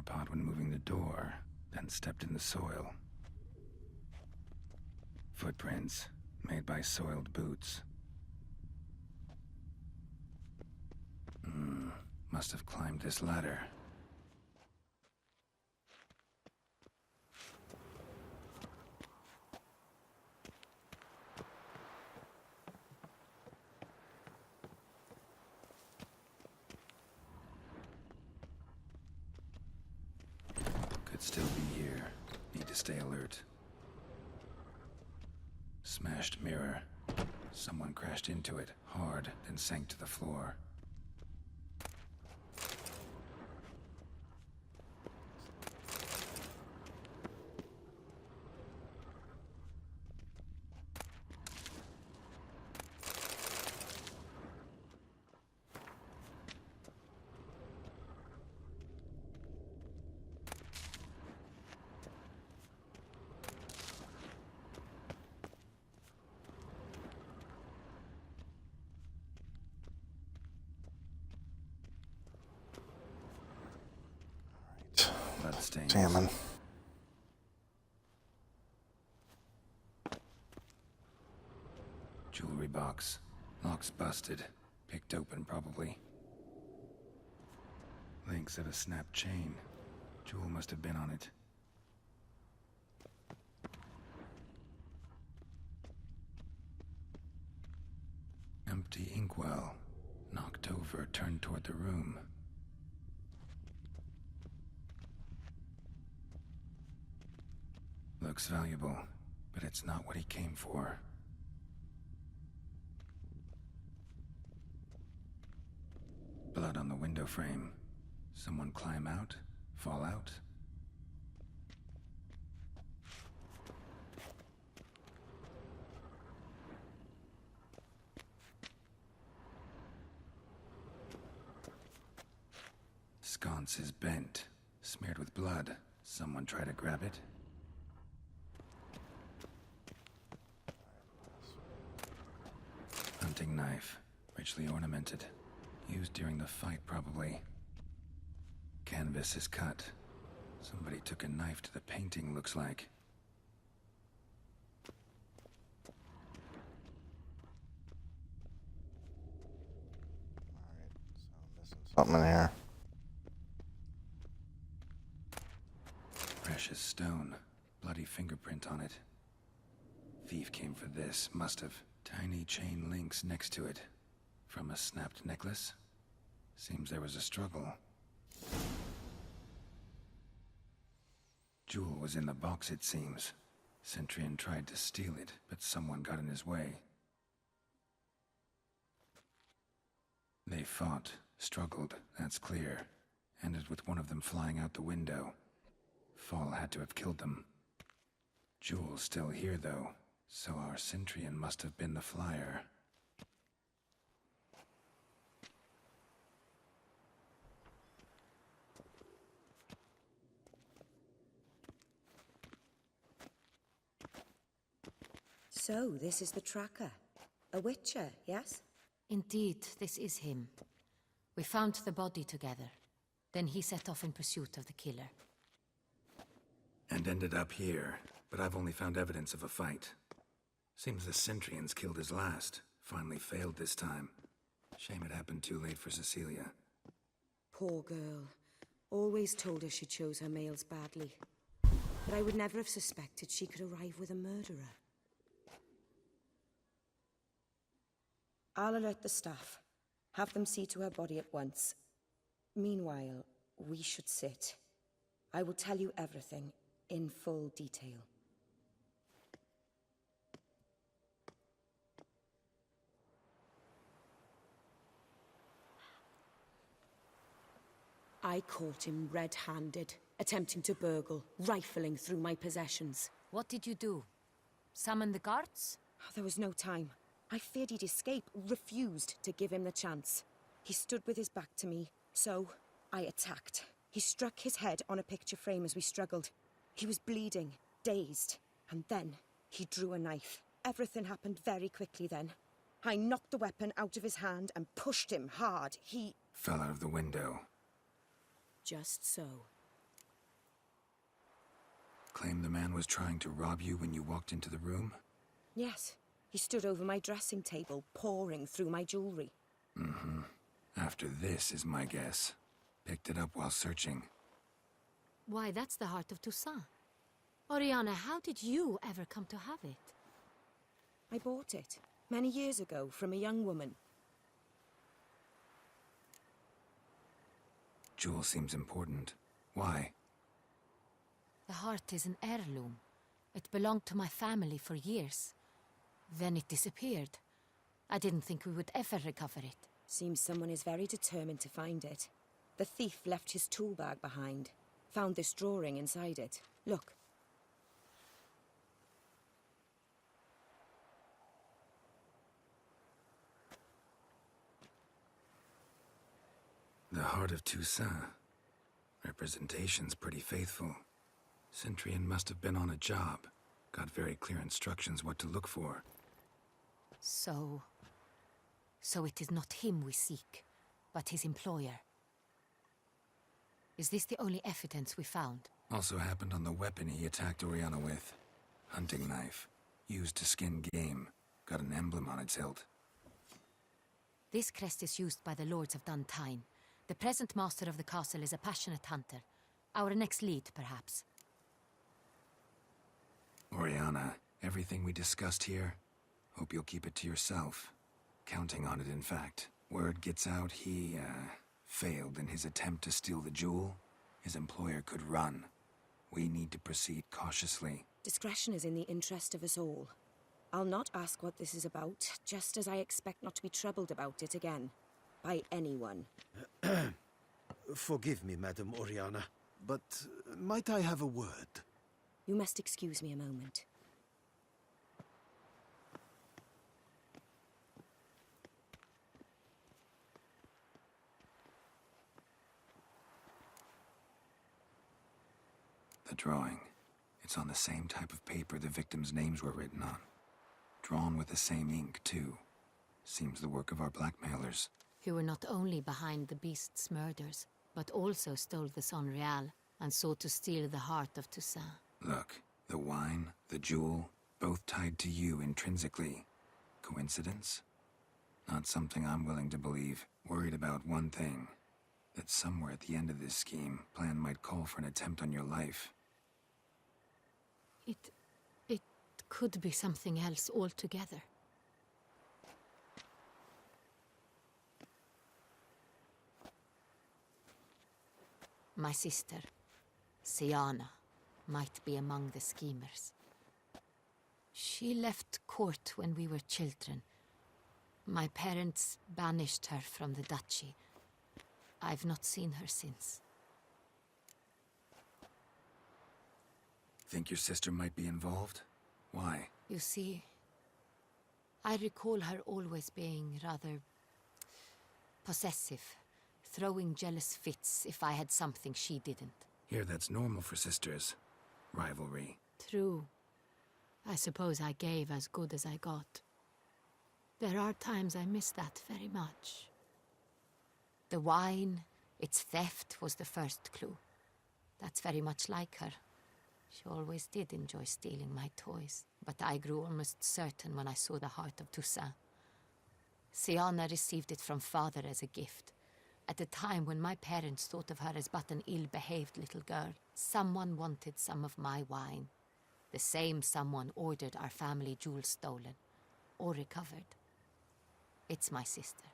pot when moving the door, then stepped in the soil. Footprints, made by soiled boots. Must have climbed this ladder. Could still be here. Need to stay alert. Smashed mirror. Someone crashed into it, hard, then sank to the floor. Bloodstains. Salmon. Jewelry box. Lock's busted. Picked open, probably. Links of a snapped chain. Jewel must have been on it. Empty inkwell. Knocked over, turned toward the room. Looks valuable, but it's not what he came for. Blood on the window frame. Someone climb out? Fall out? Sconce is bent, smeared with blood. Someone try to grab it? Hunting knife, richly ornamented. Used during the fight, probably. Canvas is cut. Somebody took a knife to the painting, looks like. Something in here. Precious stone. Bloody fingerprint on it. Thief came for this, must have. Tiny chain links next to it. From a snapped necklace? Seems there was a struggle. Jewel was in the box, it seems. Centurion tried to steal it, but someone got in his way. They fought, struggled, that's clear. Ended with one of them flying out the window. Fall had to have killed them. Jewel's still here, though, so our Centurion must have been the flyer. So, this is the tracker. A witcher, yes? Indeed, this is him. We found the body together. Then he set off in pursuit of the killer. And ended up here, but I've only found evidence of a fight. Seems the Centurions killed his last. Finally failed this time. Shame it happened too late for Cecilia. Poor girl. Always told her she chose her males badly. But I would never have suspected she could arrive with a murderer. I'll alert the staff. Have them see to her body at once. Meanwhile, we should sit. I will tell you everything, in full detail. I caught him red-handed, attempting to burgle, rifling through my possessions. What did you do? Summon the guards? There was no time. I feared he'd escape, refused to give him the chance. He stood with his back to me, so I attacked. He struck his head on a picture frame as we struggled. He was bleeding, dazed, and then he drew a knife. Everything happened very quickly then. I knocked the weapon out of his hand and pushed him hard. He Fell out of the window. Just so. claim the man was trying to rob you when you walked into the room? Yes. He stood over my dressing table, pouring through my jewelry. Mm-hmm. After this is my guess. Picked it up while searching. Why, that's the heart of Toussaint. Oriana, how did you ever come to have it? I bought it, many years ago, from a young woman. Jewel seems important. Why? The heart is an heirloom. It belonged to my family for years. Then it disappeared. I didn't think we would ever recover it. Seems someone is very determined to find it. The thief left his tool bag behind. Found this drawing inside it. Look. The heart of Toussaint. Representation's pretty faithful. Centurion must have been on a job. Got very clear instructions what to look for. So it is not him we seek, but his employer. Is this the only evidence we found? Also happened on the weapon he attacked Oriana with. Hunting knife. Used to skin game. Got an emblem on its hilt. This crest is used by the Lords of Duntine. The present master of the castle is a passionate hunter. Our next lead, perhaps. Oriana, everything we discussed here, hope you'll keep it to yourself. Counting on it, in fact. Word gets out he, failed in his attempt to steal the jewel. His employer could run. We need to proceed cautiously. Discretion is in the interest of us all. I'll not ask what this is about, just as I expect not to be troubled about it again. By anyone. Forgive me, Madam Oriana, but might I have a word? You must excuse me a moment. The drawing. It's on the same type of paper the victims' names were written on. Drawn with the same ink, too. Seems the work of our blackmailers. Who were not only behind the beast's murders, but also stole the Son Real and sought to steal the heart of Toussaint. Look, the wine, the jewel, both tied to you intrinsically. Coincidence? Not something I'm willing to believe. Worried about one thing. That somewhere at the end of this scheme, plan might call for an attempt on your life. It could be something else altogether. My sister, Siana, might be among the schemers. She left court when we were children. My parents banished her from the duchy. I've not seen her since. Think your sister might be involved? Why? You see, I recall her always being rather possessive, throwing jealous fits if I had something she didn't. Here, that's normal for sisters. Rivalry. True. I suppose I gave as good as I got. There are times I miss that very much. The wine, its theft, was the first clue. That's very much like her. She always did enjoy stealing my toys, but I grew almost certain when I saw the heart of Toussaint. Siana received it from father as a gift. At a time when my parents thought of her as but an ill-behaved little girl, someone wanted some of my wine. The same someone ordered our family jewels stolen, or recovered. It's my sister.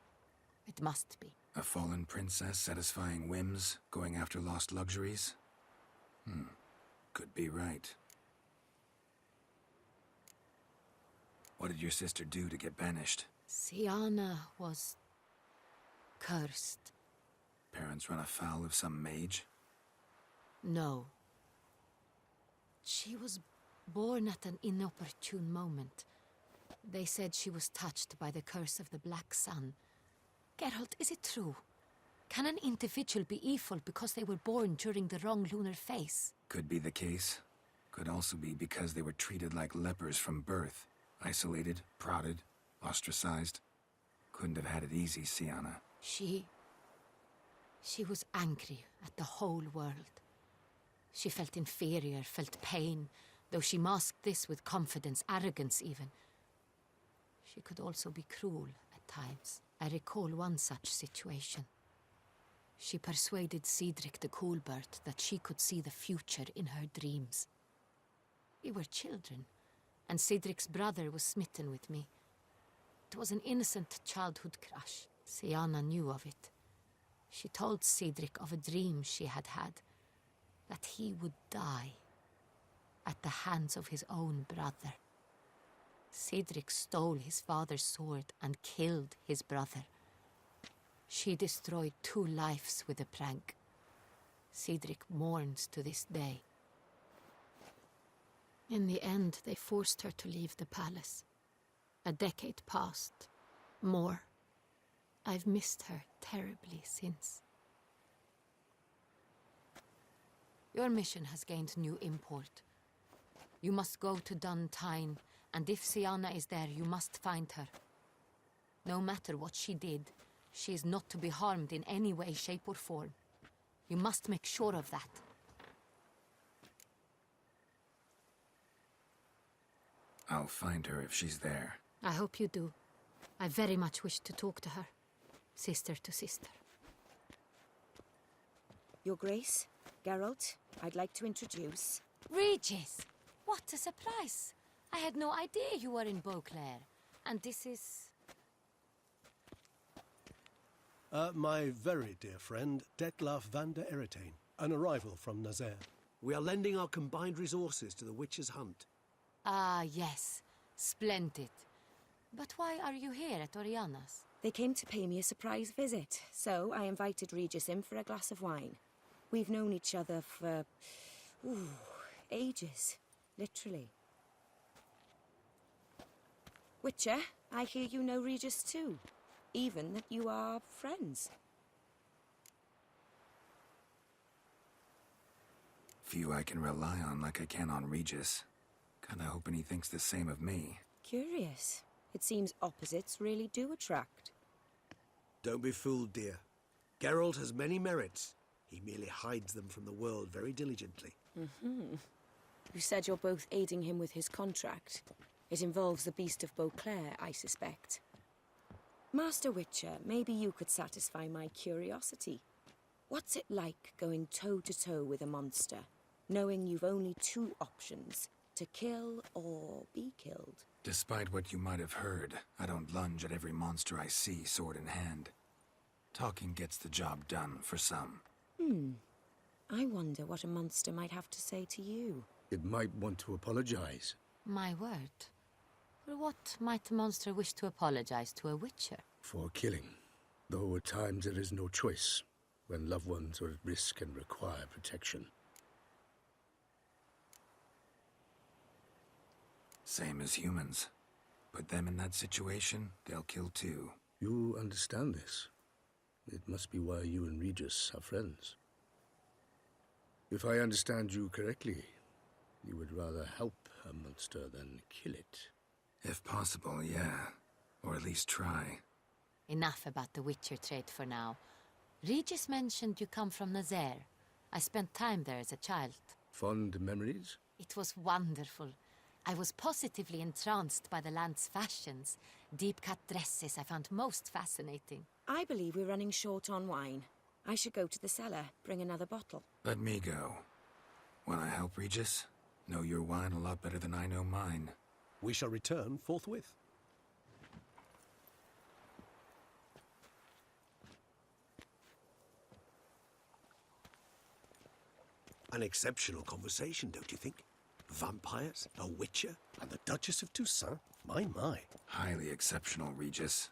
It must be. A fallen princess satisfying whims, going after lost luxuries? Could be right. What did your sister do to get banished? Siana was cursed. Parents run afoul of some mage? No. She was born at an inopportune moment. They said she was touched by the curse of the Black Sun. Geralt, is it true? Can an individual be evil because they were born during the wrong lunar phase? Could be the case. Could also be because they were treated like lepers from birth. Isolated, prodded, ostracized. Couldn't have had it easy, Siana. She was angry at the whole world. She felt inferior, felt pain, though she masked this with confidence, arrogance even. She could also be cruel at times. I recall one such situation. She persuaded Cedric the Coolbird that she could see the future in her dreams. We were children, and Cedric's brother was smitten with me. It was an innocent childhood crush. Sienna knew of it. She told Cedric of a dream she had had, that he would die at the hands of his own brother. Cedric stole his father's sword and killed his brother. She destroyed 2 lives with a prank. Cedric mourns to this day. In the end, they forced her to leave the palace. A decade passed. More. I've missed her terribly since. Your mission has gained new import. You must go to Duntine, and if Sienna is there, you must find her. No matter what she did, she is not to be harmed in any way, shape, or form. You must make sure of that. I'll find her if she's there. I hope you do. I very much wish to talk to her. Sister to sister. Your Grace, Geralt, I'd like to introduce... Regis! What a surprise! I had no idea you were in Beauclair. And this is... My very dear friend, Detlaf van der Eretain, an arrival from Nazaire. We are lending our combined resources to the Witcher's hunt. Ah, yes. Splendid. But why are you here at Oriana's? They came to pay me a surprise visit, so I invited Regis in for a glass of wine. We've known each other for... ages. Literally. Witcher, I hear you know Regis too. Even that you are friends. Few I can rely on like I can on Regis. Kinda hoping he thinks the same of me. Curious. It seems opposites really do attract. Don't be fooled, dear. Geralt has many merits. He merely hides them from the world very diligently. You said you're both aiding him with his contract. It involves the Beast of Beauclair, I suspect. Master Witcher, maybe you could satisfy my curiosity. What's it like going toe-to-toe with a monster, knowing you've only 2 options, to kill or be killed? Despite what you might have heard, I don't lunge at every monster I see sword in hand. Talking gets the job done for some. I wonder what a monster might have to say to you. It might want to apologize. My word. For what might a monster wish to apologize to a witcher? For killing. Though at times there is no choice, when loved ones are at risk and require protection. Same as humans. Put them in that situation, they'll kill too. You understand this. It must be why you and Regis are friends. If I understand you correctly, you would rather help a monster than kill it. If possible, yeah. Or at least try. Enough about the witcher trait for now. Regis mentioned you come from Nazaire. I spent time there as a child. Fond memories? It was wonderful. I was positively entranced by the land's fashions. Deep-cut dresses I found most fascinating. I believe we're running short on wine. I should go to the cellar, bring another bottle. Let me go. Wanna help, Regis? Know your wine a lot better than I know mine. We shall return forthwith. An exceptional conversation, don't you think? Vampires, a witcher, and the Duchess of Toussaint? My. Highly exceptional, Regis.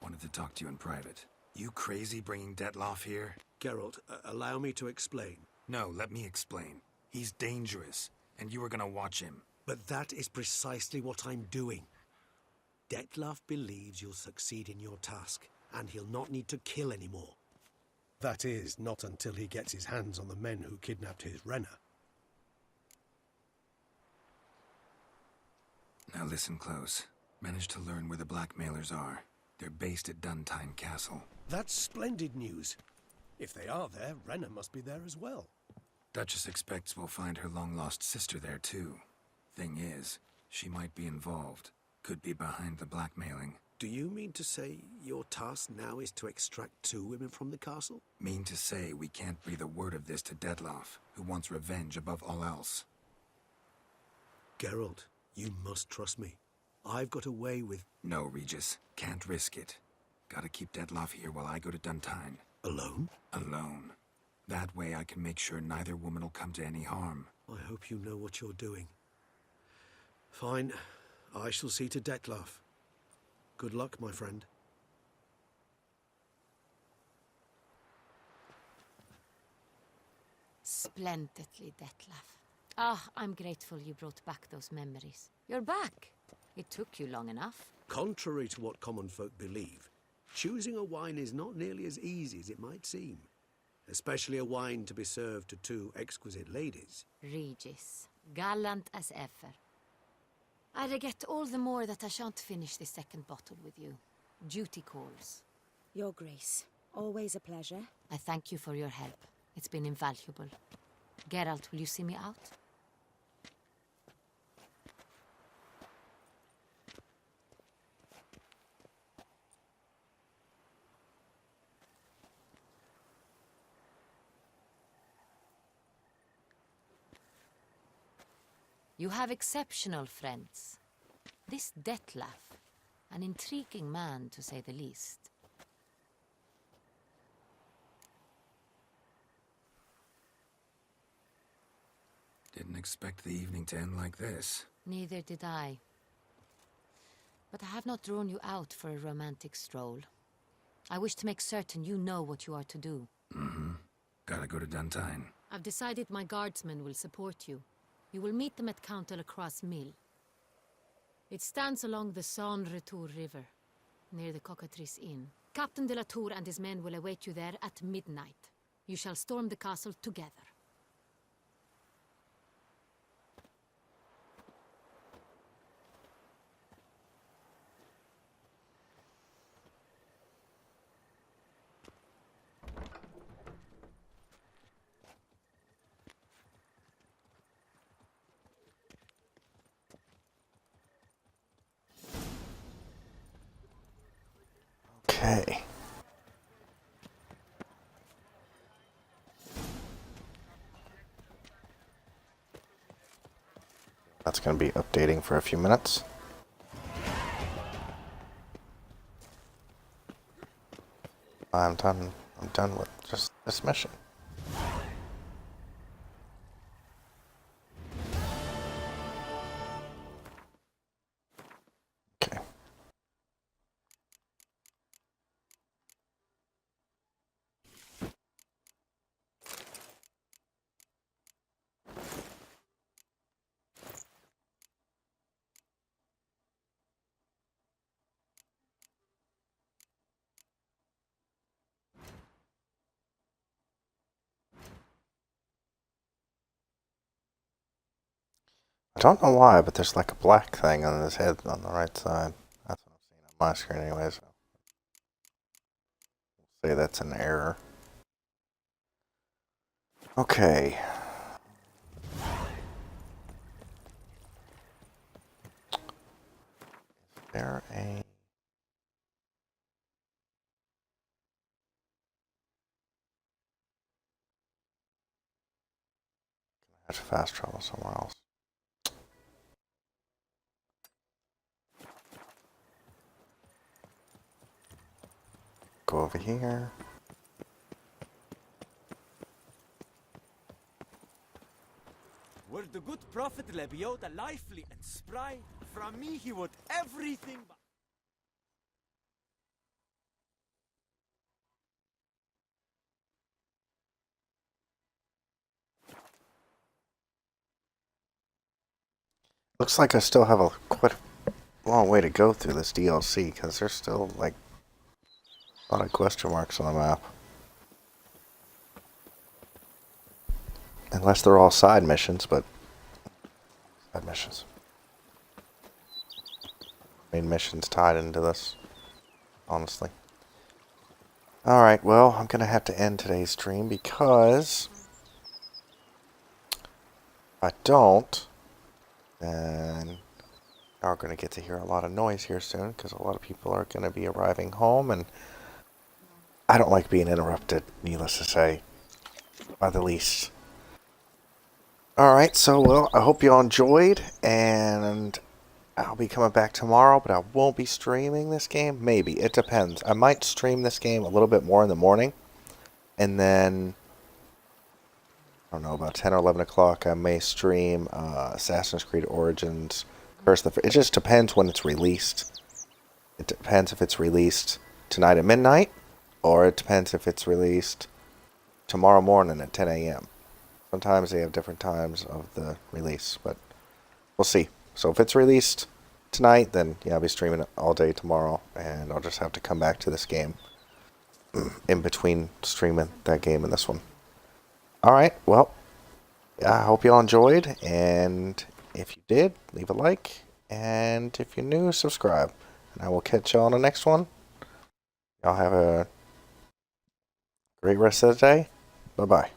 Wanted to talk to you in private. You crazy bringing Detlaf here? Geralt, allow me to explain. No, let me explain. He's dangerous, and you were gonna watch him. But that is precisely what I'm doing. Detlaf believes you'll succeed in your task, and he'll not need to kill anymore. That is, not until he gets his hands on the men who kidnapped his Renna. Now listen close. Managed to learn where the blackmailers are. They're based at Duntine Castle. That's splendid news. If they are there, Renna must be there as well. Duchess expects we'll find her long-lost sister there, too. Thing is, she might be involved. Could be behind the blackmailing. Do you mean to say your task now is to extract 2 women from the castle? Mean to say we can't breathe a word of this to Dettlaff, who wants revenge above all else. Geralt, you must trust me. I've got a way with... No, Regis. Can't risk it. Gotta keep Dettlaff here while I go to Duntine. Alone? Alone. That way I can make sure neither woman will come to any harm. I hope you know what you're doing. Fine. I shall see to Dettlaff. Good luck, my friend. Splendidly, Dettlaff. Ah, I'm grateful you brought back those memories. You're back. It took you long enough. Contrary to what common folk believe, choosing a wine is not nearly as easy as it might seem. Especially a wine to be served to 2 exquisite ladies. Regis, gallant as ever. I regret all the more that I shan't finish the second bottle with you. Duty calls. Your Grace, always a pleasure. I thank you for your help. It's been invaluable. Geralt, will you see me out? You have exceptional friends. This Dettlaff, an intriguing man to say the least. Didn't expect the evening to end like this. Neither did I. But I have not drawn you out for a romantic stroll. I wish to make certain you know what you are to do. Mm-hmm. Gotta go to Duntine. I've decided my guardsmen will support you. You will meet them at Count Delacroix' mill. It stands along the Saône-Retour River, near the Cockatrice Inn. Captain de la Tour and his men will await you there at midnight. You shall storm the castle together. Okay. That's going to be updating for a few minutes. I'm done. I'm done with just this mission. Okay. I don't know why, but there's like a black thing on his head on the right side. That's what I'm seeing on my screen anyway, so we'll say that's an error. Okay. Is there a... I have to fast travel somewhere else. Go over here. Were the good prophet Lebioda lively and spry, from me he would everything but... Looks like I still have a quite long way to go through this DLC, because there's still like a lot of question marks on the map. Unless they're all side missions, but side missions. Main missions tied into this, honestly. Alright, well, I'm going to have to end today's stream because If I don't, then are going to get to hear a lot of noise here soon because a lot of people are going to be arriving home, and I don't like being interrupted, needless to say, by the least. Alright, so, well, I hope you all enjoyed, and I'll be coming back tomorrow, but I won't be streaming this game. Maybe. It depends. I might stream this game a little bit more in the morning, and then, I don't know, about 10 or 11 o'clock, I may stream Assassin's Creed Origins. It just depends when it's released. It depends if it's released tonight at midnight, or it depends if it's released tomorrow morning at 10 a.m. Sometimes they have different times of the release, but we'll see. So if it's released tonight, then yeah, I'll be streaming it all day tomorrow, and I'll just have to come back to this game in between streaming that game and this one. Alright, well, yeah, I hope you all enjoyed, and if you did, leave a like, and if you're new, subscribe. And I will catch y'all on the next one. Y'all have a great rest of the day. Bye-bye.